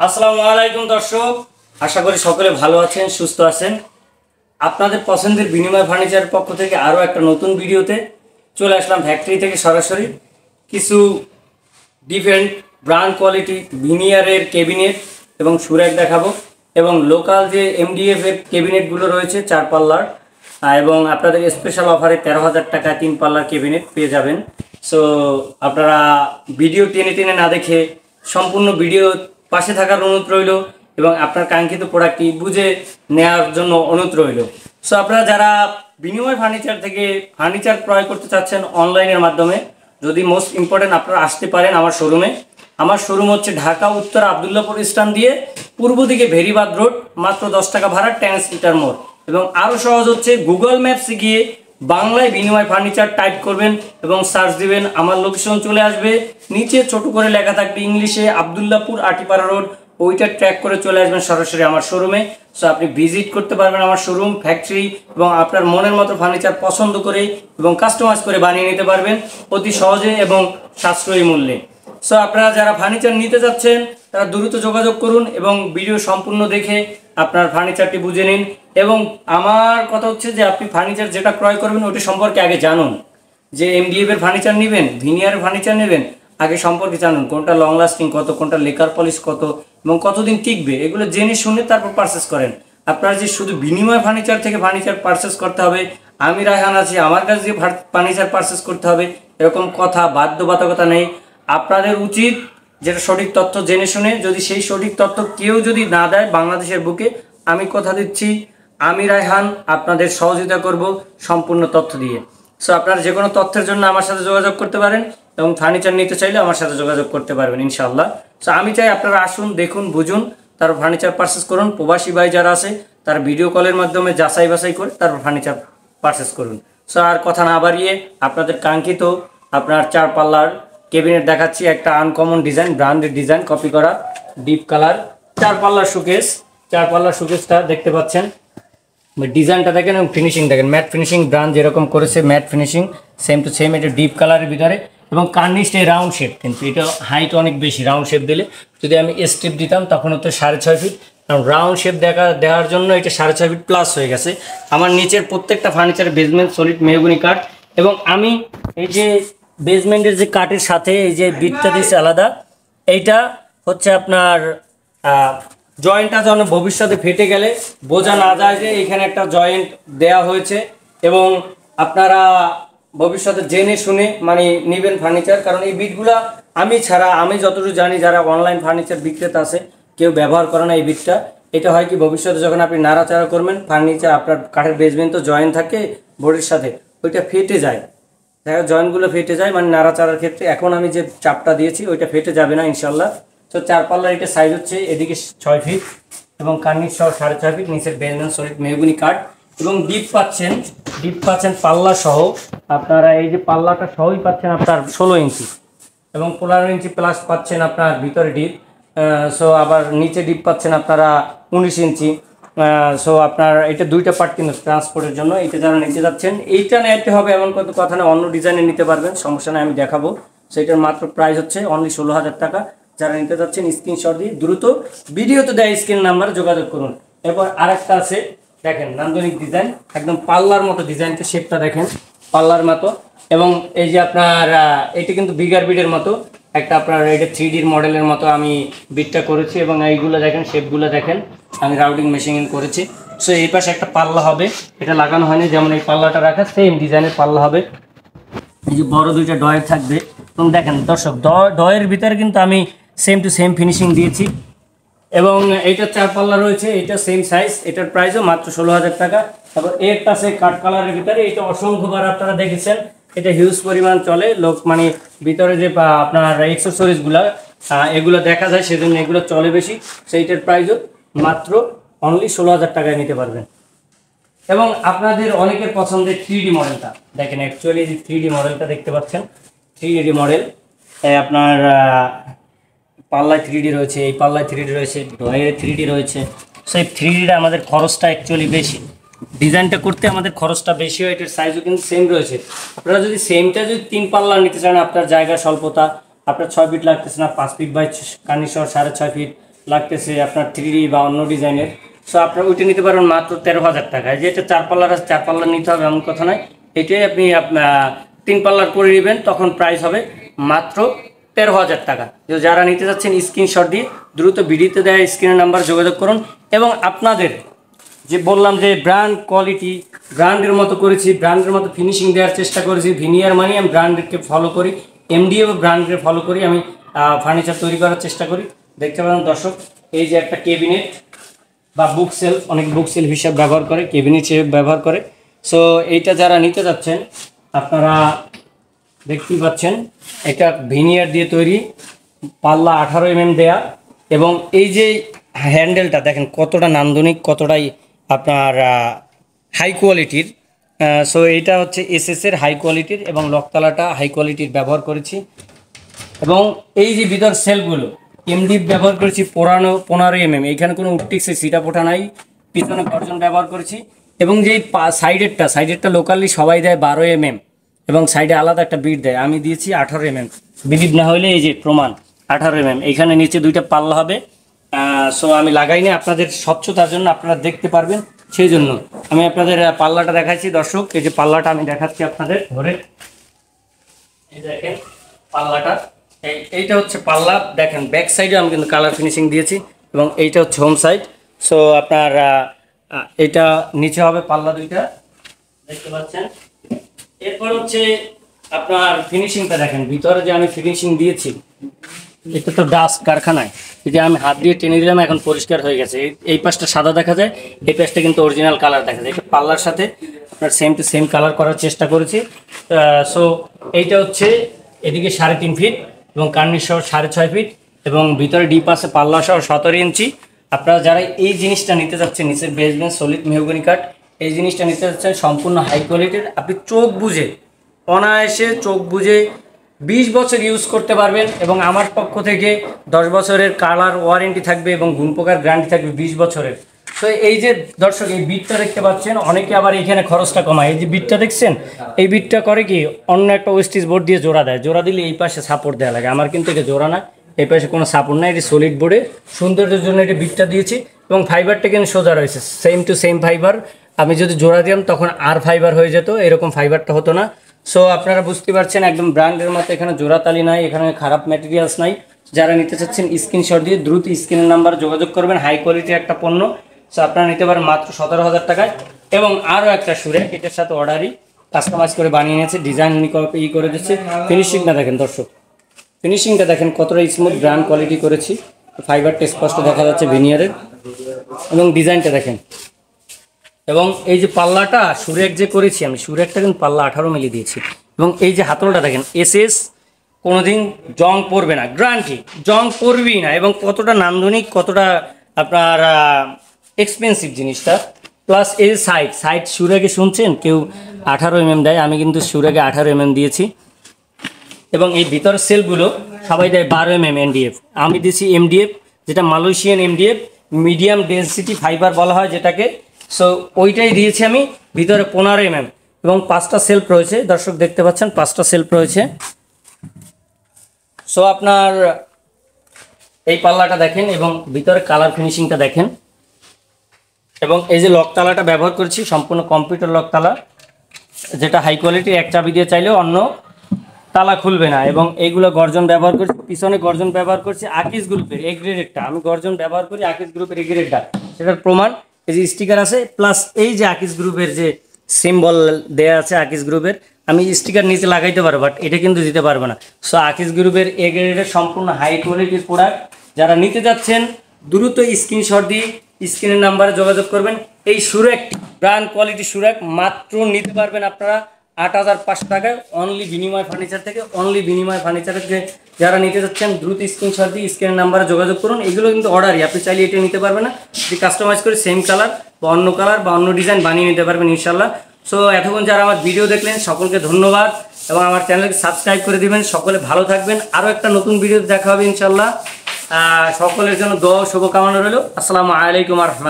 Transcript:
আসসালামু আলাইকুম দর্শক, আশা করি সকলে ভালো আছেন, সুস্থ আছেন। আপনাদের পছন্দের বিনিময় ফার্নিচারের পক্ষ থেকে আরও একটা নতুন ভিডিওতে চলে আসলাম। ফ্যাক্টরি থেকে সরাসরি কিছু ডিফারেন্ট ব্র্যান্ড কোয়ালিটি ভিনিয়ারের ক্যাবিনেট এবং সুরেক দেখাবো, এবং লোকাল যে এমডিএফ এর ক্যাবিনেটগুলো রয়েছে 4 পাল্লার, এবং আপনাদের স্পেশাল অফারে 13,000 টাকায় 3 পাল্লার ক্যাবিনেট পেয়ে যাবেন। সো আপনারা ভিডিও টেনে টেনে না দেখে সম্পূর্ণ ভিডিও পাশে থাকার অনুরোধ রইল, এবং আপনার কাঙ্ক্ষিত প্রোডাক্টটি বুঝে নেওয়ার জন্য অনুরোধ রইল। সো আপনারা যারা বিনিময় ফার্নিচার থেকে ফার্নিচার ক্রয় করতে চাচ্ছেন অনলাইনের মাধ্যমে, যদি মোস্ট ইম্পর্টেন্ট আপনারা আসতে পারেন আমার শোরুমে। আমার শোরুম হচ্ছে ঢাকা উত্তর আবদুল্লাপুর স্ট্যান্ড দিয়ে পূর্ব দিকে ভেরিবাদ রোড, মাত্র 10 টাকা ভাড়া, ট্রান্সমিটার মোড়। এবং আরও সহজ হচ্ছে গুগল ম্যাপসে গিয়ে বাংলায় বিনিময় ফার্নিচার টাইপ করবেন এবং সার্চ দিবেন, আমার লোকেশন চলে আসবে। নিচে ছোট করে লেখা থাকবে ইংলিশে আবদুল্লাপুর আটিপাড়া রোড, ওইটা ট্র্যাক করে চলে আসবেন সরাসরি আমার শোরুমে। সো আপনি ভিজিট করতে পারবেন আমার শোরুম ফ্যাক্টরি, এবং আপনার মনের মতো ফার্নিচার পছন্দ করে এবং কাস্টমাইজ করে বানিয়ে নিতে পারবেন অতি সহজে এবং সাশ্রয়ী মূল্যে। সো আপনারা যারা ফার্নিচার নিতে যাচ্ছেন তারা দ্রুত যোগাযোগ করুন এবং ভিডিও সম্পূর্ণ দেখে আপনার ফার্নিচারটি বুঝে নিন। এবং আমার কথা হচ্ছে যে আপনি ফার্নিচার যেটা ক্রয় করবেন ওটি সম্পর্কে আগে জানুন। যে এমডিএফ এর ফার্নিচার নেবেন, ভিনিয়ারের ফার্নিচার নেবেন, আগে সম্পর্কে জানুন কোনটা লং লাস্টিং কত, কোনটা লেকার পলিশ কত এবং কতদিন টিকবে, এগুলো জেনে শুনে তারপর পারচেস করেন। আপনারা যে শুধু বিনিময় ফার্নিচার থেকে ফার্নিচার পারচেস করতে হবে, আমি রায়হান আছি আমার কাছে যে ফার্নিচার পারচেস করতে হবে, এরকম কথা বাধ্যবাধকতা নেই। আপনাদের উচিত যেটা সঠিক তথ্য জেনে শুনে, যদি সেই সঠিক তথ্য কেউ যদি না দেয় বাংলাদেশের বুকে, আমি কথা দিচ্ছি আমি রায়হান আপনাদের সহযোগিতা করব সম্পূর্ণ তথ্য দিয়ে। সো আপনারা যে কোনো তথ্যের জন্য আমার সাথে যোগাযোগ করতে পারেন, এবং ফার্নিচার নিতে চাইলে আমার সাথে যোগাযোগ করতে পারবেন ইনশাআল্লাহ। সো আমি চাই আপনারা আসুন, দেখুন, বুঝুন, তারপর ফার্নিচার পারচেস করুন। প্রবাসী ভাই যারা আছে তারা ভিডিও কলের মাধ্যমে যাচাই বাছাই করে তারপর ফার্নিচার পারচেস করুন। সো আর কথা না বাড়িয়ে আপনাদের কাঙ্ক্ষিত আপনার 4 পাল্লার ক্যাবিনেট দেখাচ্ছি। একটা uncommon design, branded design, copy করা, ডিপ কালার 4 পাল্লার শোকেস। 4 পাল্লার শোকেসটা দেখতে পাচ্ছেন, ডিজাইনটা দেখেন এবং ফিনিশিং দেখেন। ম্যাট ফিনিশিং ব্রান্ড যেরকম করেছে, mat finishing same to same, এটা ডিপ কালারের ভিতরে, এবং কার্নিশটা রাউন্ড শেপ। কিন্তু এটা হাইট অনেক বেশি, রাউন্ড শেপ দিলে, যদি আমি স্টেপ দিতাম তখন হতো 6.5 ফিট, কারণ রাউন্ড শেপ দেওয়ার জন্য এটা 6.5 ফিট প্লাস হয়ে গেছে। আমার নিচের প্রত্যেকটা ফার্নিচারের বেসমেন্ট সলিড মেহগনি কাঠ, এবং আমি এই যে বেসমেন্টের যে কাঠের সাথে এই যে বিটটা দিয়েছে আলাদা, এইটা হচ্ছে আপনার জয়েন্টটা যেন ভবিষ্যতে ফেটে গেলে বোঝা না যায় যে এখানে একটা জয়েন্ট দেয়া হয়েছে, এবং আপনারা ভবিষ্যতে জেনে শুনে মানে নেবেন ফার্নিচার। কারণ এই বিটগুলা আমি ছাড়া, আমি যতটুকু জানি যারা অনলাইন ফার্নিচার বিক্রেতা আছে কেউ ব্যবহার করে না এই বিটটা। এটা হয় কি, ভবিষ্যতে যখন আপনি নাড়াচাড়া করবেন ফার্নিচার, আপনার কাঠের বেসমেন্ট তো জয়েন্ট থাকে বোর্ডের সাথে, ওইটা ফেটে যায়, দেখা জয়েন্টগুলো ফেটে যায় মানে নাড়াচাড়ার ক্ষেত্রে। এখন আমি যে চাপটা দিয়েছি ওইটা ফেটে যাবে না ইনশাল্লাহ। তো 4 পাল্লার এটা সাইজ হচ্ছে এদিকে 6 ফিট এবং কার্নিশ সহ 6.5 ফিট, নিচের বেসমেন্ট সলিড মেহগনি কাঠ, এবং ডিপ পাচ্ছেন পাল্লা সহ। আপনারা এই যে পাল্লাটা সহই পাচ্ছেন আপনার 16 ইঞ্চি, এবং 15 ইঞ্চি প্লাস পাচ্ছেন আপনার ভিতরে ডিপ। সো আবার নিচে ডিপ পাচ্ছেন আপনারা 19 ইঞ্চি। সো আপনার এটা দুইটা পার্ট কিন্তু ট্রান্সপোর্টের জন্য। এইটা যারা নিতে যাচ্ছেন এইটা নিতে হবে এমন কোনো কথা না, অন্য ডিজাইনে নিতে পারবেন, সমস্যা নেই, আমি দেখাবো। সেটার মাত্র প্রাইস হচ্ছে অনলি 16,000 টাকা। যারা নিতে যাচ্ছেন স্ক্রিনশট দিয়ে দ্রুত ভিডিওতে দেয় স্ক্রিন নাম্বারে যোগাযোগ করুন। এরপর আরেকটা আছে, দেখেন নান্দনিক ডিজাইন, একদম পাল্লার মতো ডিজাইনটা, শেপটা দেখেন পাল্লার মতো। এবং এই যে আপনার এটা কিন্তু বিগার বিটের মতো একটা, আপনার এটা 3D মডেলের মতো আমি বিটটা করেছি, এবং এইগুলো দেখেন শেপগুলো দেখেন আমি রাউটিং মেশিন করেছি। সো এই পাশে একটা পাল্লা হবে, এটা লাগানো হয়নি, যেমন এই পাল্লাটা রাখা সেম ডিজাইনের পাল্লা হবে। এই যে বড় দুইটা ডয়ের থাকবে, এবং দেখেন দর্শক ডয়ের ভিতরে কিন্তু আমি সেম টু সেম ফিনিশিং দিয়েছি। এবং এইটা 4 পাল্লা রয়েছে, এটা সেম সাইজ, এটার প্রাইসও মাত্র 16,000 টাকা। তারপর একটা আছে কাঠ কালারের ভিতরে, এটা অসংখ্যবার আপনারা দেখেছেন, এটা হিউজ পরিমাণ চলে, লোক মানে ভিতরে যে আপনার এক্সেসরিজগুলো এগুলো দেখা যায়, সেজন্য এগুলো চলে বেশি। সেইটার প্রাইসও মাত্র অনলি 16,000 টাকায় নিতে পারবেন। এবং আপনাদের অনেকের পছন্দের 3D মডেলটা দেখেন, অ্যাকচুয়ালি 3D মডেলটা দেখতে পাচ্ছেন, 3D মডেল আপনার পাল্লায় 3D রয়েছে, এই পাল্লায় 3D রয়েছে, ড্রয়ে 3D রয়েছে। সেই 3Dটা আমাদের খরচটা অ্যাকচুয়ালি বেশি, ডিজাইনটা করতে আমাদের খরচটা বেশি হয়। এটার সাইজও কিন্তু সেম রয়েছে। আপনারা যদি সেমটা যদি 3 পাল্লা নিতে চান, আপনার জায়গা স্বল্পতা, আপনার 6 ফিট লাগতেছে না, 5 ফিট বাই কার্নিশ 6.5 ফিট, লাগতেছে আপনার 3D বা অন্য ডিজাইনের। সো আপনার ওইটা নিতে পারবেন মাত্র 13,000 টাকায়। যেটা 4 পাল্লার আছে 4 পাল্লার নিতে হবে এমন কথা নয়, এটাই আপনি 3 পাল্লার করে নেবেন, তখন প্রাইস হবে মাত্র 13,000 টাকা। যারা নিতে যাচ্ছেন স্ক্রিনশট দিয়ে দ্রুত ভিডিওতে দেওয়া স্ক্রিনের নাম্বার যোগাযোগ করুন। এবং আপনাদের যে বললাম যে ব্র্যান্ড কোয়ালিটি, ব্র্যান্ডের মতো করেছি, ব্র্যান্ডের মতো ফিনিশিং দেওয়ার চেষ্টা করেছি। ভিনিয়ার মানে আমি ব্র্যান্ডকে ফলো করি, এমডিএফ ব্র্যান্ডকে ফলো করি, আমি ফার্নিচার তৈরি করার চেষ্টা করি। দেখতে পারেন দর্শক, এই যে একটা ক্যাবিনেট বা বুক সেলফ, অনেক বুক সেলফ হিসাবে ব্যবহার করে, ক্যাবিনেট হিসেবে ব্যবহার করে। সো এইটা যারা নিতে যাচ্ছেন আপনারা দেখতেই পাচ্ছেন, এটা ভিনিয়ার দিয়ে তৈরি, পাল্লা 18 mm দেয়া, এবং এই যে হ্যান্ডেলটা দেখেন কতটা নান্দনিক, কতটাই আপনার হাই কোয়ালিটির। সো এইটা হচ্ছে এসএসের হাই কোয়ালিটির, এবং লকতালাটা হাই কোয়ালিটির ব্যবহার করেছি। এবং এই যে ভিতর সেলফগুলো এমডিএফ ব্যবহার করেছি 15 mm, এইখানে কোনো উটটিক্সের সিটা পোটা নাই, পিছনে গর্জন ব্যবহার করেছি। এবং যে সাইডেরটা লোকালি সবাই দেয় 12 mm, এবং সাইডে আলাদা একটা বিট দেয়, আমি দিয়েছি 18 mm। বিলিভ না হলে এই যে প্রমাণ 18 mm। এইখানে নিচে 2টা পাল্লা হবে। সো আমি লাগাইনি, আপনাদের স্বচ্ছতার জন্য আপনারা দেখতে পারবেন, সেই জন্য আমি আপনাদের পাল্লাটা দেখাচ্ছি। দর্শক, এই যে পাল্লাটা আমি দেখাচ্ছি আপনাদের ধরে, এই দেখেন পাল্লাটা, এইটা হচ্ছে পাল্লা। দেখেন ব্যাক সাইডে আমি কিন্তু কালার ফিনিশিং দিয়েছি, এবং এইটা হচ্ছে হোম সাইড। সো আপনার এটা নিচে হবে পাল্লা 2টা, দেখতে পাচ্ছেন। এরপর হচ্ছে আপনার ফিনিশিংটা দেখেন, ভিতরে যে আমি ফিনিশিং দিয়েছি, এটা তো ডাস্ট কারখানায়, এই যে আমি হাত দিয়ে টেনে দিলাম, এখন পরিষ্কার হয়ে গেছে। এই পাশটা সাদা দেখা যায়, এই পাশটা কিন্তু অরিজিনাল কালার দেখা যায়। এটা পাল্লার সাথে আপনার সেম টু সেম কালার করার চেষ্টা করেছি। সো এইটা হচ্ছে এদিকে 3.5 ফিট, এবং কার্নিশ সহ 6.5 ফিট, এবং ভিতরে ডিপ আছে পাল্লা সহ 17 ইঞ্চি। আপনারা যারা এই জিনিসটা নিতে যাচ্ছেন, নিচের বেসমেন্ট সলিড মেহগনি কাঠ, এই জিনিসটা নিতে যাচ্ছেন সম্পূর্ণ হাই কোয়ালিটির, আপনি চোখ বুঝে, অনায়াসে চোখ বুঝে 20 বছর ইউজ করতে পারবেন। এবং আমার পক্ষ থেকে 10 বছরের কালার ওয়ারেন্টি থাকবে, এবং গুণ পোকার গ্যারান্টি থাকবে 20 বছরের। তো এই যে দর্শক, এই বিটটা দেখতে পাচ্ছেন, অনেকে আবার এখানে খরচটা কমায়। এই যে বিটটা দেখছেন, এই বিটটা করে কি, অন্য একটা ওয়েস্টিজ বোর্ড দিয়ে জোড়া দেয়, জোড়া দিলে এই পাশে সাপোর্ট দেওয়া লাগে। আমার কিন্তু এটা জোড়া না, এই পাশে কোনো সাপোর্ট নাই, এটি সলিড বোর্ডে সৌন্দর্যের জন্য এটা বিটটা দিয়েছি। এবং ফাইবারটা কিন্তু সোজা রয়েছে, সেম টু সেম ফাইবার। আমি যদি জোড়া দিতাম তখন আর ফাইবার হয়ে যেত, এরকম ফাইবারটা হতো না। সো আপনারা বুঝতে পারছেন, একদম ব্র্যান্ডের মতো, এখানে জোড়াতালি নাই, এখানে খারাপ ম্যাটেরিয়ালস নাই। যারা নিতে চাচ্ছেন স্ক্রিনশট দিয়ে দ্রুত স্ক্রিনের নাম্বার যোগাযোগ করবেন, হাই কোয়ালিটির একটা পণ্য। সো আপনারা নিতে পারেন মাত্র 17,000 টাকায়। এবং আরও একটা সুরে এটার সাথে অর্ডারই কাস্টমাইজ করে বানিয়ে নিয়েছে, ডিজাইন করে দিচ্ছে। ফিনিশিংটা দেখেন দর্শক, ফিনিশিংটা দেখেন কতটা স্মুথ ব্র্যান্ড কোয়ালিটি করেছি, ফাইবারটা স্পষ্ট দেখা যাচ্ছে ভিনিয়ারের, এবং ডিজাইনটা দেখেন। এবং এই যে পাল্লাটা সুরেক যে করেছি আমি, সুরেকটা কিন্তু পাল্লা 18 মিলি দিয়েছি। এবং এই যে হাতলটা দেখেন, এসএস, কোনোদিন জং পড়বে না, গ্যারান্টি, জং পড়বেই না। এবং কতটা নান্দনিক, কতটা আপনার এক্সপেন্সিভ জিনিসটা। প্লাস এই যে সাইড সুরেকে শুনছেন, কেউ 18 mm দেয়, আমি কিন্তু সুরেকে 18 mm দিয়েছি। এবং এই ভিতরের সেলগুলো সবাই দেয় 12 mm এনডিএফ, আমি দিয়েছি এমডিএফ, যেটা Malaysian MDF, medium density fibre বলা হয় যেটাকে। সো ওইটাই দিয়েছি আমি, ভিতরে 15 mm, এবং 5টা সেলফ রয়েছে। দর্শক দেখতে পাচ্ছেন 5টা সেলফ রয়েছে। সো আপনার এই পাল্লাটা দেখেন, এবং ভিতরে কালার ফিনিশিংটা দেখেন। এবং এই যে লকতালাটা ব্যবহার করছি, সম্পূর্ণ কম্পিউটার লকতালা, যেটা হাই কোয়ালিটি, এক চাবি দিয়ে চাইলেও অন্য তালা খুলবে না। এবং এইগুলো গর্জন ব্যবহার করছি, পিছনে গর্জন ব্যবহার করছি আকিস গ্রুপের এ গ্রেডেরটা, আমি গর্জন ব্যবহার করি আকিস গ্রুপের এ গ্রেডটা, সেটার প্রমাণ এই যে স্টিকার আছে। প্লাস এই যে আকিস গ্রুপের যে সিম্বল দেয়া আছে আকিস গ্রুপের, আমি স্টিকার নিচে লাগাইতে পারবো, বাট এটা কিন্তু দিতে পারবো না। সো আকিস গ্রুপের এ গ্রেডের সম্পূর্ণ হাই কোয়ালিটির প্রোডাক্ট। যারা নিতে যাচ্ছেন দ্রুত স্ক্রিনশট দিয়ে স্ক্রিনের নাম্বারে যোগাযোগ করবেন। এই সুরেক ব্র্যান্ড কোয়ালিটি সুরেক মাত্র নিতে পারবেন আপনারা 8,500 টাকায়, অনলি বিনিময় ফার্নিচার থেকে। অনলি বিনিময় ফার্নিচারের যে যারা নিতে যাচ্ছেন দ্রুত স্ক্রিনশট দিয়ে স্ক্রিনের নাম্বারে যোগাযোগ করুন। এগুলো কিন্তু অর্ডারই, আপনি চাইলে এটা নিতে পারবেন না, যদি কাস্টমাইজ করে সেম কালার বা অন্য ডিজাইন বানিয়ে নিতে পারবেন ইনশাল্লাহ। সো এতক্ষণ যারা আমার ভিডিও দেখলেন সকলকে ধন্যবাদ, এবং আমার চ্যানেলকে সাবস্ক্রাইব করে দিবেন। সকলে ভালো থাকবেন, আরও একটা নতুন ভিডিও দেখা হবে ইনশাল্লাহ। সকলের জন্য দোয়া ও শুভকামনা রইল। আসসালামু আলাইকুম ওয়া রাহমাতুল্লাহ।